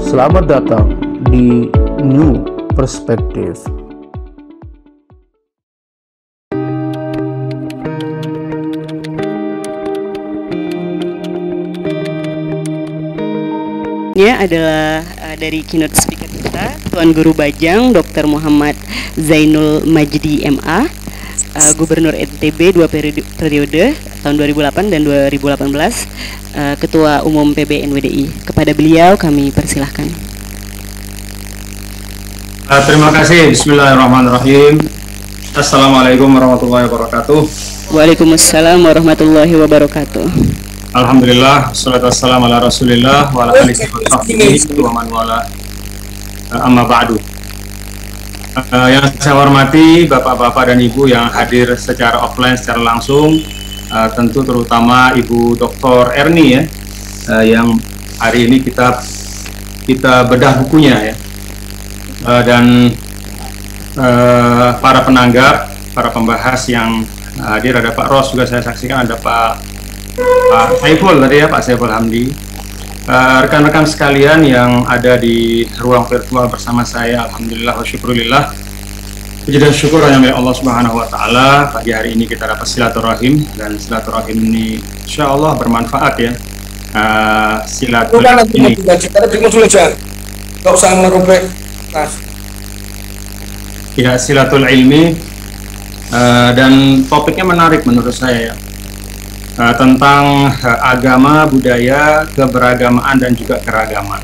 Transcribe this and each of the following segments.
Selamat datang di New Perspective. Ini adalah dari keynote speaker kita, Tuan Guru Bajang, Dr. Muhammad Zainul Majdi MA, Gubernur NTB 2 periode tahun 2008 dan 2018, Ketua Umum PB NWDI. Kepada beliau kami persilahkan. Terima kasih. Bismillahirrahmanirrahim. Assalamualaikum warahmatullahi wabarakatuh. Waalaikumsalam warahmatullahi wabarakatuh. Alhamdulillah, salatu wassalamu ala rasulillah wa ala alihi wa sahbihi wa man wala, amma ba'du. Yang saya hormati Bapak-Bapak dan Ibu yang hadir secara offline, secara langsung, tentu terutama Ibu Dr. Erni ya, yang hari ini kita bedah bukunya ya, dan para penanggap, para pembahas yang hadir, ada Pak Ros juga saya saksikan, ada Pak Saiful tadi ya, Pak Saiful Hamdi, rekan-rekan sekalian yang ada di ruang virtual bersama saya. Alhamdulillah wa syukurillah, puji dan syukur hanya milik Allah Subhanahu wa Ta'ala. Pagi hari ini kita dapat silaturahim, dan silaturahim ini insya Allah bermanfaat ya. Silaturahim ini ya, silatul ilmi, dan topiknya menarik menurut saya ya. Tentang agama, budaya, keberagamaan, dan juga keragaman.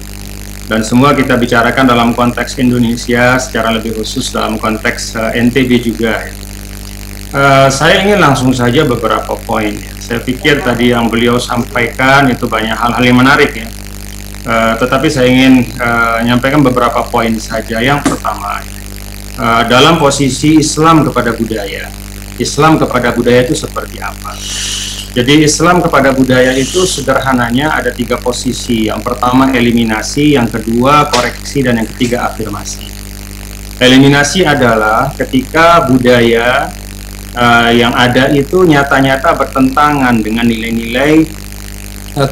Dan semua kita bicarakan dalam konteks Indonesia, secara lebih khusus dalam konteks NTB juga. Saya ingin langsung saja beberapa poin. Saya pikir tadi yang beliau sampaikan itu banyak hal-hal yang menarik ya. Tetapi saya ingin menyampaikan beberapa poin saja. Yang pertama, dalam posisi Islam kepada budaya. Islam kepada budaya itu seperti apa? Jadi Islam kepada budaya itu sederhananya ada 3 posisi. Yang pertama eliminasi, yang kedua koreksi, dan yang ketiga afirmasi. Eliminasi adalah ketika budaya yang ada itu nyata-nyata bertentangan dengan nilai-nilai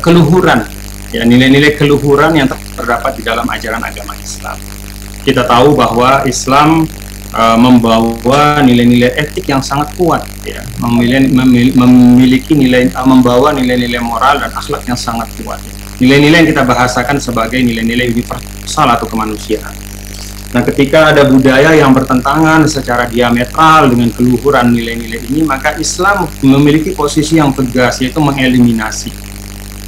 keluhuran, ya, nilai-nilai keluhuran yang terdapat di dalam ajaran agama Islam. Kita tahu bahwa Islam membawa nilai-nilai etik yang sangat kuat ya, memiliki nilai, membawa nilai-nilai moral dan akhlak yang sangat kuat. Nilai-nilai yang kita bahasakan sebagai nilai-nilai universal atau kemanusiaan. Nah, ketika ada budaya yang bertentangan secara diametral dengan keluhuran nilai-nilai ini, maka Islam memiliki posisi yang tegas, yaitu mengeliminasi.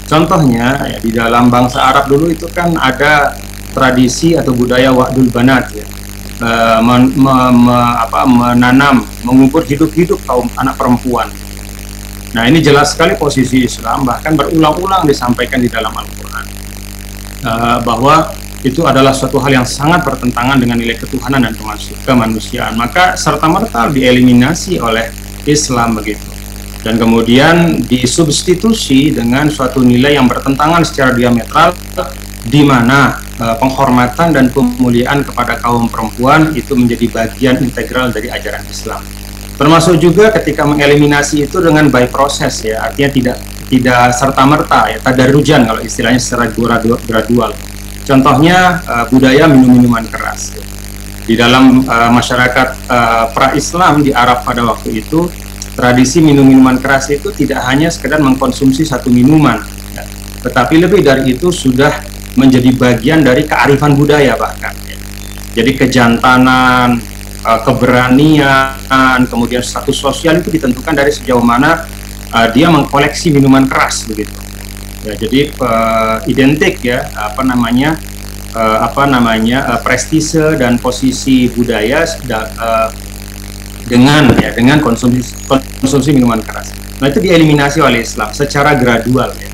Contohnya ya, di dalam bangsa Arab dulu itu kan ada tradisi atau budaya wa'dul banat ya, menanam, mengubur hidup-hidup kaum anak perempuan. Nah, ini jelas sekali posisi Islam, bahkan berulang-ulang disampaikan di dalam Al-Quran, bahwa itu adalah suatu hal yang sangat bertentangan dengan nilai ketuhanan dan kemanusiaan. Maka serta-merta dieliminasi oleh Islam begitu, dan kemudian disubstitusi dengan suatu nilai yang bertentangan secara diametral, di mana penghormatan dan pemuliaan kepada kaum perempuan itu menjadi bagian integral dari ajaran Islam. Termasuk juga ketika mengeliminasi itu dengan by proses ya, artinya tidak serta-merta ya, tadarujan kalau istilahnya, secara gradual. Contohnya budaya minum-minuman keras. Di dalam masyarakat pra-Islam di Arab pada waktu itu, tradisi minum-minuman keras itu tidak hanya sekedar mengkonsumsi satu minuman ya, tetapi lebih dari itu sudah menjadi bagian dari kearifan budaya bahkan ya. Jadi kejantanan, keberanian, kemudian status sosial itu ditentukan dari sejauh mana dia mengkoleksi minuman keras begitu ya. Jadi identik ya, prestise dan posisi budaya dengan konsumsi minuman keras. Nah, itu dieliminasi oleh Islam secara gradual ya.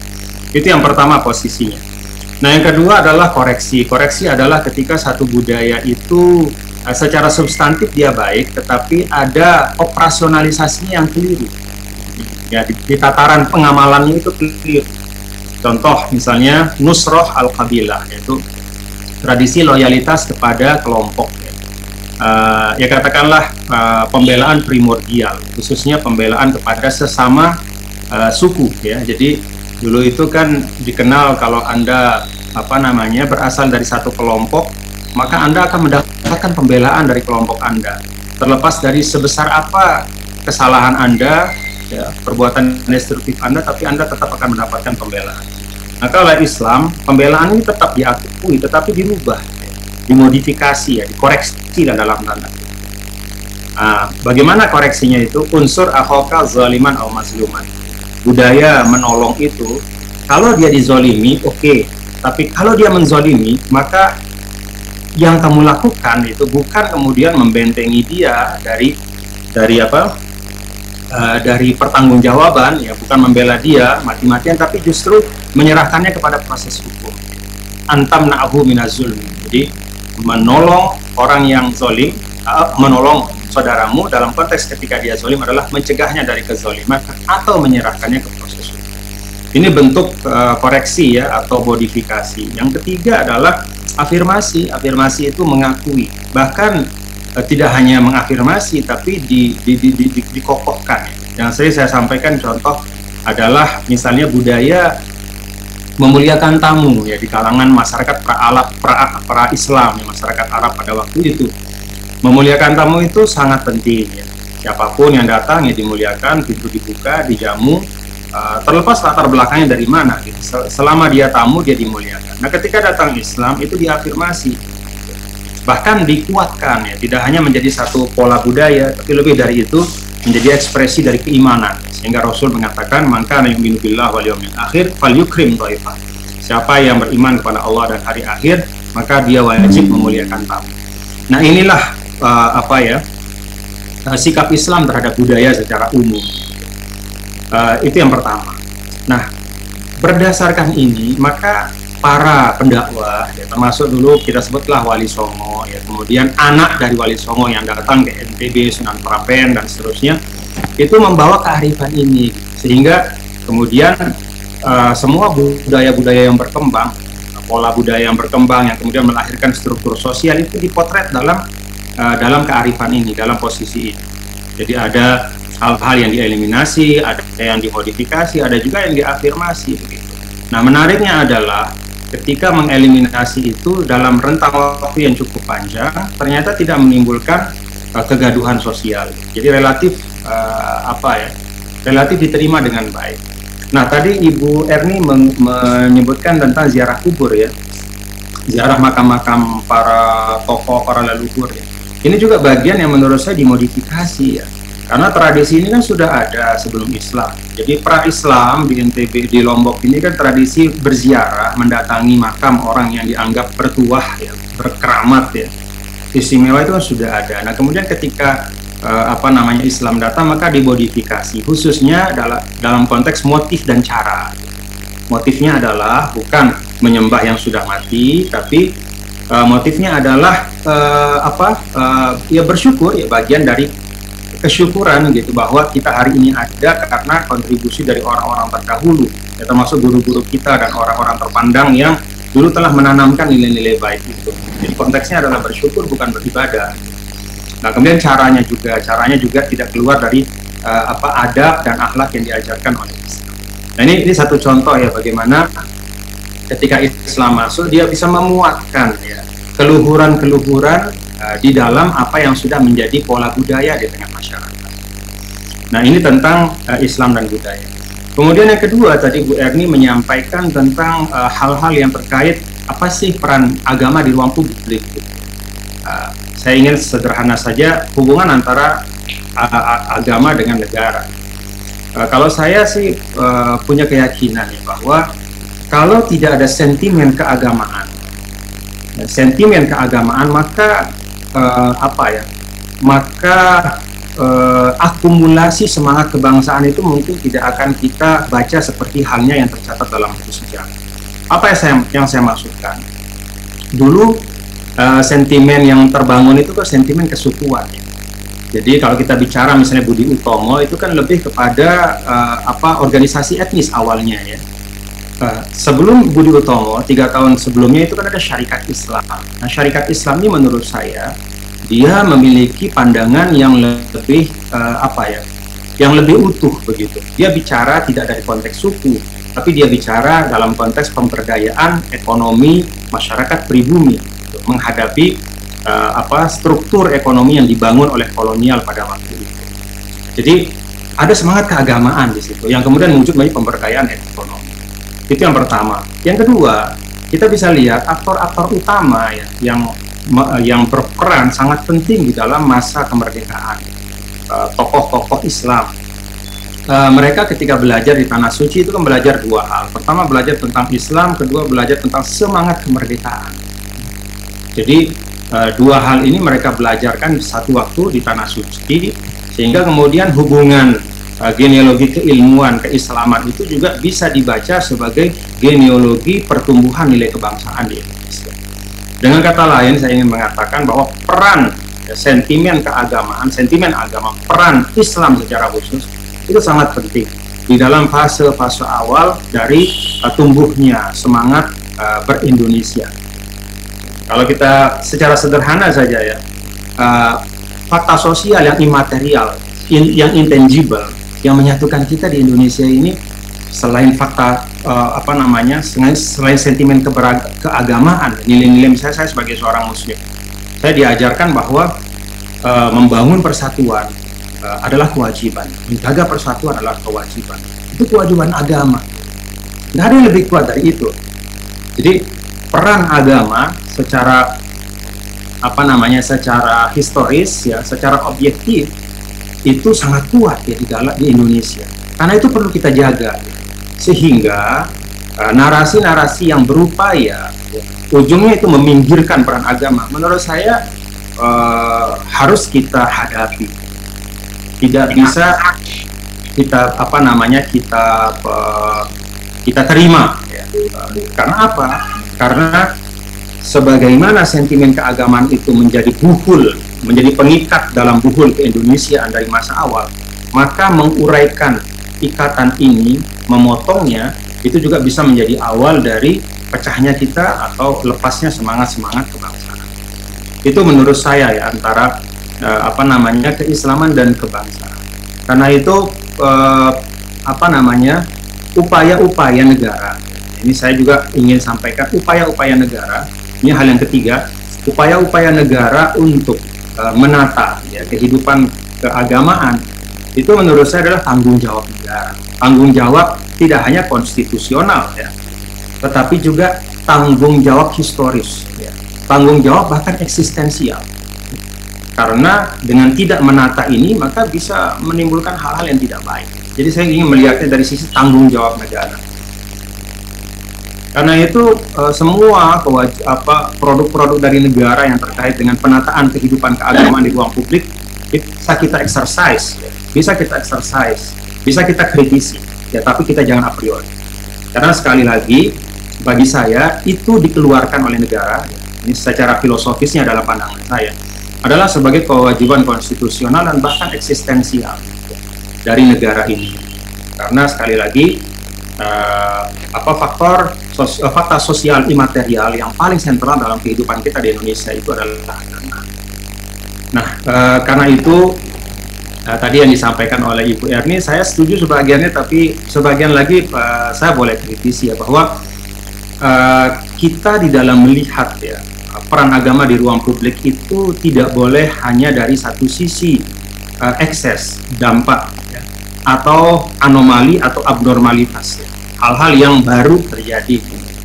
Itu yang pertama posisinya. Nah, yang kedua adalah koreksi. Koreksi adalah ketika satu budaya itu secara substantif dia baik, tetapi ada operasionalisasinya yang keliru. Ya, di tataran pengamalannya itu keliru. Contoh misalnya nusroh al-qabilah, yaitu tradisi loyalitas kepada kelompok. Ya katakanlah pembelaan primordial, khususnya pembelaan kepada sesama suku ya. Jadi dulu itu kan dikenal kalau Anda berasal dari satu kelompok, maka Anda akan mendapatkan pembelaan dari kelompok Anda. Terlepas dari sebesar apa kesalahan Anda, ya, perbuatan destruktif Anda, tapi Anda tetap akan mendapatkan pembelaan. Maka oleh Islam, pembelaan ini tetap diakui, tetapi dirubah, dimodifikasi, ya, dikoreksi dalam tanda. Bagaimana koreksinya itu? Unsur akhoka zaliman atau mazluman. Budaya menolong itu, kalau dia dizolimi, oke. Tapi kalau dia menzolimi, maka yang kamu lakukan itu bukan kemudian membentengi dia dari pertanggungjawaban, ya, bukan membela dia mati-matian, tapi justru menyerahkannya kepada proses hukum. Antam na'hu minaz-zulmi. Jadi menolong orang yang zolim, menolong saudaramu dalam konteks ketika dia zolim adalah mencegahnya dari kezoliman atau menyerahkannya ke proses hukum. Ini bentuk koreksi, ya, atau modifikasi. Yang ketiga adalah afirmasi. Afirmasi itu mengakui, bahkan tidak hanya mengafirmasi, tapi dikokohkan. Yang sering saya sampaikan contoh adalah misalnya budaya memuliakan tamu, ya, di kalangan masyarakat pra-Islam, ya, masyarakat Arab pada waktu itu. Memuliakan tamu itu sangat penting, ya. Siapapun yang datang, ya, dimuliakan, pintu dibuka, dijamu, terlepas latar belakangnya dari mana, gitu. Selama dia tamu, dia dimuliakan. Nah, ketika datang Islam itu diafirmasi, bahkan dikuatkan, ya, tidak hanya menjadi satu pola budaya, tapi lebih dari itu menjadi ekspresi dari keimanan, sehingga Rasul mengatakan, man kana yu'minu billahi wal yawmil akhir falyukrim dhaifah. Siapa yang beriman kepada Allah dan hari akhir, maka dia wajib memuliakan tamu. Nah, inilah sikap Islam terhadap budaya secara umum. Itu yang pertama. Nah, berdasarkan ini, maka para pendakwah, ya, termasuk dulu kita sebutlah Wali Songo, ya, kemudian anak dari Wali Songo yang datang ke NTB, Sunan Prapen, dan seterusnya, itu membawa kearifan ini, sehingga kemudian semua budaya-budaya yang berkembang, pola budaya yang berkembang, yang kemudian melahirkan struktur sosial itu dipotret dalam kearifan ini, dalam posisi ini. Jadi ada hal-hal yang dieliminasi, ada yang dimodifikasi, ada juga yang diafirmasi, begitu. Nah, menariknya adalah ketika mengeliminasi itu dalam rentang waktu yang cukup panjang, ternyata tidak menimbulkan kegaduhan sosial. Jadi relatif relatif diterima dengan baik. Nah, tadi Ibu Erni menyebutkan tentang ziarah kubur, ya, ziarah makam-makam para tokoh, para leluhur, ya. Ini juga bagian yang menurut saya dimodifikasi, ya. Karena tradisi ini kan sudah ada sebelum Islam. Jadi pra-Islam di NTB, di Lombok ini kan tradisi berziarah, mendatangi makam orang yang dianggap bertuah, ya, berkeramat, ya, istimewa, itu kan sudah ada. Nah, kemudian ketika Islam datang, maka dimodifikasi, khususnya dalam konteks motif dan cara. Motifnya adalah bukan menyembah yang sudah mati, tapi motifnya adalah bersyukur, ya, bagian dari kesyukuran, gitu, bahwa kita hari ini ada karena kontribusi dari orang-orang terdahulu, ya, termasuk guru-guru kita dan orang-orang terpandang yang dulu telah menanamkan nilai-nilai baik itu. Jadi konteksnya adalah bersyukur, bukan beribadah. Nah, kemudian caranya juga tidak keluar dari adab dan akhlak yang diajarkan oleh Islam. Nah, ini satu contoh, ya, bagaimana ketika Islam masuk, dia bisa memuatkan, ya, keluhuran-keluhuran di dalam apa yang sudah menjadi pola budaya di tengah masyarakat. Nah, ini tentang Islam dan budaya. Kemudian yang kedua, tadi Bu Erni menyampaikan tentang hal-hal yang terkait apa sih peran agama di ruang publik. Saya ingin sederhana saja hubungan antara agama dengan negara. Kalau saya sih punya keyakinan, ya, bahwa kalau tidak ada sentimen keagamaan, maka akumulasi semangat kebangsaan itu mungkin tidak akan kita baca seperti halnya yang tercatat dalam buku sejarah. Apa yang saya maksudkan? Dulu sentimen yang terbangun itu kan sentimen kesukuan, ya. Jadi kalau kita bicara misalnya Budi Utomo itu kan lebih kepada organisasi etnis awalnya, ya. Sebelum Budi Utomo, 3 tahun sebelumnya itu kan ada Syarikat Islam. Nah, Syarikat Islam ini menurut saya dia memiliki pandangan yang lebih yang lebih utuh, begitu. Dia bicara tidak dari konteks suku, tapi dia bicara dalam konteks pemberdayaan ekonomi masyarakat pribumi untuk menghadapi struktur ekonomi yang dibangun oleh kolonial pada waktu itu. Jadi ada semangat keagamaan di situ yang kemudian muncul menjadi pemberdayaan ekonomi. Itu yang pertama. Yang kedua, kita bisa lihat aktor-aktor utama ya yang berperan sangat penting di dalam masa kemerdekaan. Tokoh-tokoh Islam. Mereka ketika belajar di Tanah Suci itu kan belajar dua hal. Pertama belajar tentang Islam, kedua belajar tentang semangat kemerdekaan. Jadi dua hal ini mereka belajarkan di satu waktu di Tanah Suci, sehingga kemudian hubungan genealogi keilmuan keislaman itu juga bisa dibaca sebagai genealogi pertumbuhan nilai kebangsaan di Indonesia. Dengan kata lain, saya ingin mengatakan bahwa peran sentimen keagamaan, sentimen agama, peran Islam secara khusus itu sangat penting di dalam fase-fase awal dari tumbuhnya semangat ber-Indonesia. Kalau kita secara sederhana saja ya, fakta sosial yang imaterial, yang intangible, yang menyatukan kita di Indonesia ini selain fakta selain sentimen keagamaan, nilai-nilai, misalnya saya sebagai seorang Muslim, saya diajarkan bahwa membangun persatuan adalah kewajiban, menjaga persatuan adalah kewajiban. Itu kewajiban agama. Nggak ada yang lebih kuat dari itu. Jadi peran agama secara secara historis ya, secara objektif itu sangat kuat ya di Indonesia. Karena itu perlu kita jaga ya. Sehingga narasi-narasi yang berupaya ya, ujungnya itu meminggirkan peran agama, menurut saya harus kita hadapi. Tidak bisa kita kita terima ya. Karena apa? Karena sebagaimana sentimen keagamaan itu menjadi buhul, menjadi pengikat dalam buhul keindonesiaan dari masa awal, maka menguraikan ikatan ini, memotongnya, itu juga bisa menjadi awal dari pecahnya kita atau lepasnya semangat-semangat kebangsaan. Itu menurut saya ya, antara keislaman dan kebangsaan. Karena itu upaya-upaya negara. Ini saya juga ingin sampaikan upaya-upaya negara. Ini hal yang ketiga, upaya-upaya negara untuk menata ya, kehidupan keagamaan itu menurut saya adalah tanggung jawab negara. Tanggung jawab tidak hanya konstitusional ya, tetapi juga tanggung jawab historis ya. Tanggung jawab bahkan eksistensial. Karena dengan tidak menata ini maka bisa menimbulkan hal-hal yang tidak baik. Jadi saya ingin melihatnya dari sisi tanggung jawab negara. Karena itu semua produk-produk dari negara yang terkait dengan penataan kehidupan keagamaan di ruang publik bisa kita exercise, bisa kita kritisi, ya, tapi kita jangan a priori. Karena sekali lagi bagi saya itu dikeluarkan oleh negara, ini secara filosofisnya dalam pandangan saya, adalah sebagai kewajiban konstitusional dan bahkan eksistensial dari negara ini. Karena sekali lagi fakta sosial imaterial yang paling sentral dalam kehidupan kita di Indonesia itu adalah agama. Nah, karena itu tadi yang disampaikan oleh Ibu Erni, saya setuju sebagiannya, tapi sebagian lagi saya boleh kritisi ya, bahwa kita di dalam melihat ya peran agama di ruang publik itu tidak boleh hanya dari satu sisi ekses, dampak ya, atau anomali atau abnormalitas ya. Hal-hal yang baru terjadi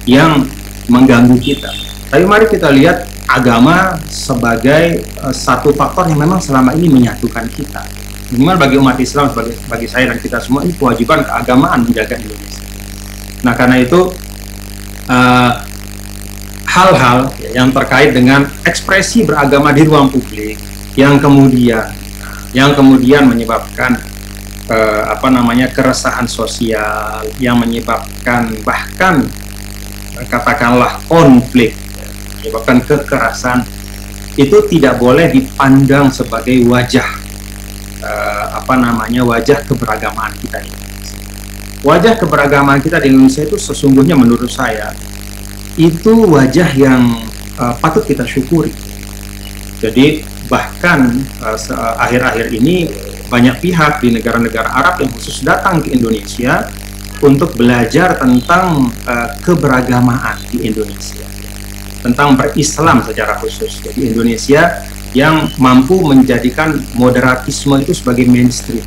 yang mengganggu kita. Tapi mari kita lihat agama sebagai satu faktor yang memang selama ini menyatukan kita. Minimal bagi umat Islam, bagi saya dan kita semua, ini kewajiban keagamaan menjaga Indonesia. Nah, karena itu hal-hal yang terkait dengan ekspresi beragama di ruang publik yang kemudian menyebabkan keresahan sosial, yang menyebabkan bahkan katakanlah konflik, menyebabkan kekerasan, itu tidak boleh dipandang sebagai wajah wajah keberagamaan kita di Indonesia. Wajah keberagamaan kita di Indonesia itu sesungguhnya menurut saya itu wajah yang patut kita syukuri. Jadi bahkan akhir-akhir ini banyak pihak di negara-negara Arab yang khusus datang ke Indonesia untuk belajar tentang keberagamaan di Indonesia, tentang berislam secara khusus di Indonesia yang mampu menjadikan moderatisme itu sebagai mainstream.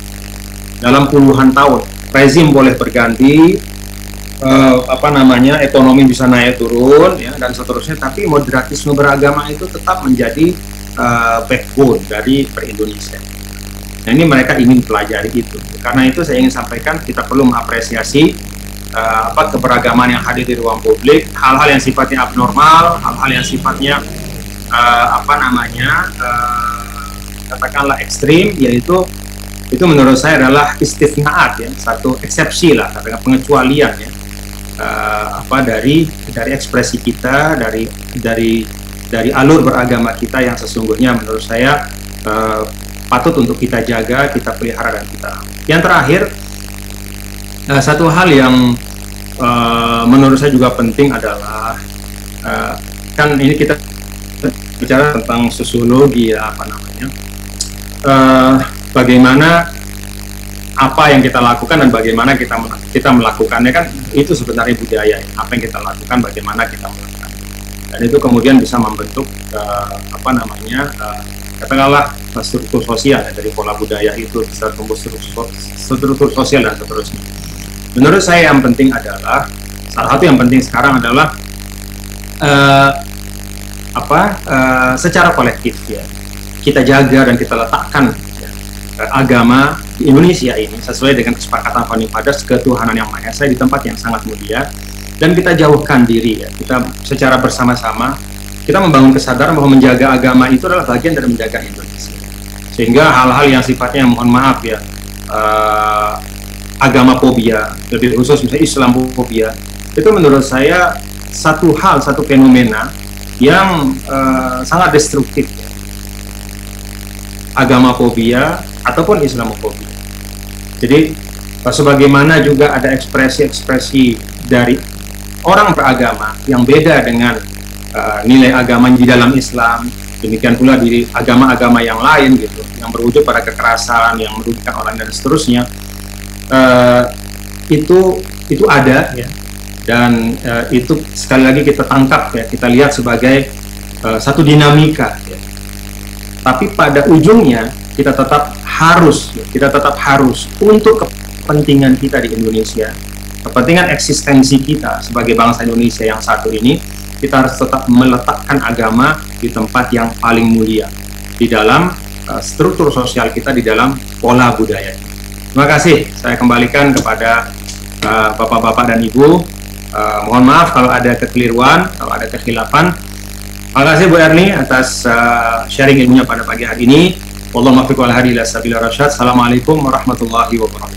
Dalam puluhan tahun, rezim boleh berganti, ekonomi bisa naik turun, ya, dan seterusnya, tapi moderatisme beragama itu tetap menjadi backbone dari per-Indonesia. Nah, ini mereka ingin pelajari itu. Karena itu saya ingin sampaikan kita perlu mengapresiasi keberagaman yang hadir di ruang publik, hal-hal yang sifatnya abnormal, hal-hal yang sifatnya katakanlah ekstrim, yaitu itu menurut saya adalah istisnaat, ya, satu eksepsi lah, katakan pengecualian, ya, dari ekspresi kita, dari alur beragama kita yang sesungguhnya menurut saya patut untuk kita jaga, kita pelihara, dan kita. Yang terakhir, satu hal yang menurut saya juga penting adalah kan ini kita bicara tentang sosiologi, ya, bagaimana apa yang kita lakukan dan bagaimana kita melakukannya, kan itu sebenarnya budaya, ya. Apa yang kita lakukan, bagaimana kita melakukan, dan itu kemudian bisa membentuk katakanlah struktur sosial, ya, dari pola budaya itu bisa tumbuh struktur sosial dan seterusnya. Menurut saya yang penting adalah, salah satu yang penting sekarang adalah secara kolektif, ya, kita jaga dan kita letakkan, ya, agama di Indonesia ini sesuai dengan kesepakatan Founding Fathers, ketuhanan yang Maha Esa di tempat yang sangat mulia, dan kita jauhkan diri, ya, kita secara bersama-sama kita membangun kesadaran bahwa menjaga agama itu adalah bagian dari menjaga Indonesia, sehingga hal-hal yang sifatnya, mohon maaf, ya, agama fobia, lebih khusus misalnya Islamofobia, itu menurut saya satu fenomena yang sangat destruktif, ya. Agama fobia ataupun Islamofobia. Jadi sebagaimana juga ada ekspresi-ekspresi dari orang beragama yang beda dengan nilai agama di dalam Islam, demikian pula di agama-agama yang lain, gitu, yang berwujud pada kekerasan, yang merugikan orang dan seterusnya, itu ada, ya, dan itu sekali lagi kita tangkap, ya, kita lihat sebagai satu dinamika, ya. Tapi pada ujungnya kita tetap harus untuk kepentingan kita di Indonesia, kepentingan eksistensi kita sebagai bangsa Indonesia yang satu ini, kita harus tetap meletakkan agama di tempat yang paling mulia di dalam struktur sosial kita, di dalam pola budaya. Terima kasih. Saya kembalikan kepada bapak-bapak dan ibu. Mohon maaf kalau ada kekeliruan, kalau ada kekhilafan. Terima kasih Bu Erni atas sharing ilmunya pada pagi hari ini. Wallahu muwaffiq wal hadi ila sabilir rasyad. Assalamualaikum warahmatullahi wabarakatuh.